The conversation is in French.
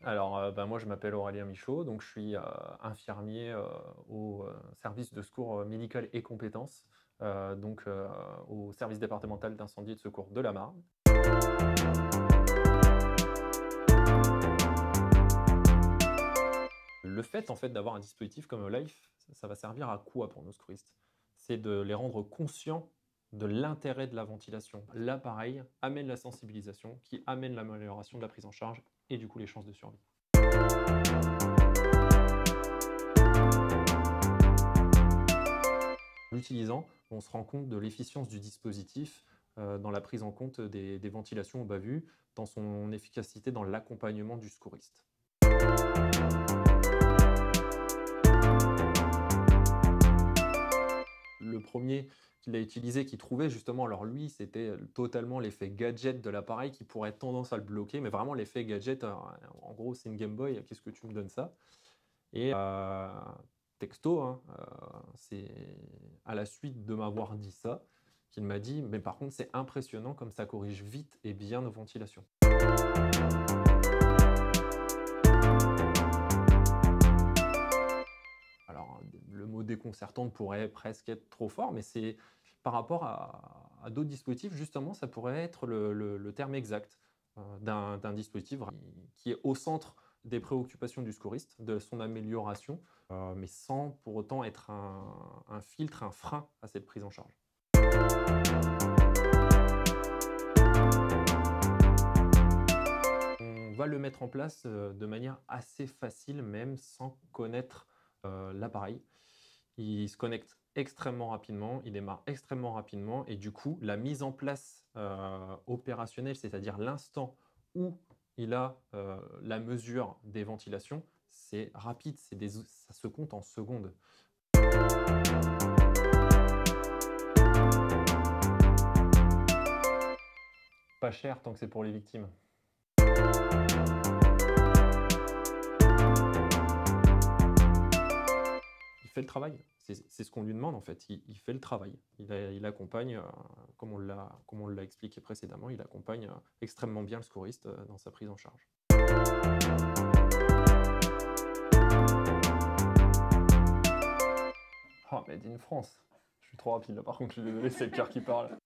Alors, moi, je m'appelle Aurélien Michaud, donc je suis, infirmier, au, service de secours, médical et compétences, au service départemental d'incendie et de secours de la Marne. Le fait, en fait, d'avoir un dispositif comme Life, ça va servir à quoi pour nos secouristes? C'est de les rendre conscients de l'intérêt de la ventilation. L'appareil amène la sensibilisation qui amène l'amélioration de la prise en charge et du coup les chances de survie. En l'utilisant, on se rend compte de l'efficience du dispositif, dans la prise en compte des ventilations au bas vu, dans son efficacité dans l'accompagnement du secouriste. Le premier qu'il a utilisé, qui trouvait justement, alors lui, c'était totalement l'effet gadget de l'appareil qui pourrait tendance à le bloquer, mais vraiment l'effet gadget, en gros, c'est une Game Boy: «Qu'est-ce que tu me donnes ça?» Et texto, hein, c'est à la suite de m'avoir dit ça, qu'il m'a dit: «Mais par contre, c'est impressionnant comme ça corrige vite et bien nos ventilations». Alors, le mot déconcertante pourrait presque être trop fort, mais c'est par rapport à d'autres dispositifs, justement, ça pourrait être le terme exact, d'un dispositif qui est au centre des préoccupations du secouriste, de son amélioration, mais sans pour autant être un filtre, un frein à cette prise en charge. On va le mettre en place, de manière assez facile, même sans connaître, l'appareil. Il se connecte extrêmement rapidement, il démarre extrêmement rapidement et du coup, la mise en place, opérationnelle, c'est-à-dire l'instant où il a, la mesure des ventilations, c'est rapide, ça se compte en secondes. Pas cher tant que c'est pour les victimes. Il fait le travail, c'est ce qu'on lui demande en fait, il fait le travail. Il accompagne, comme on l'a expliqué précédemment, il accompagne, extrêmement bien le secouriste, dans sa prise en charge. Oh, made in France! Je suis trop rapide là par contre, je suis désolé, c'est le cœur qui parle.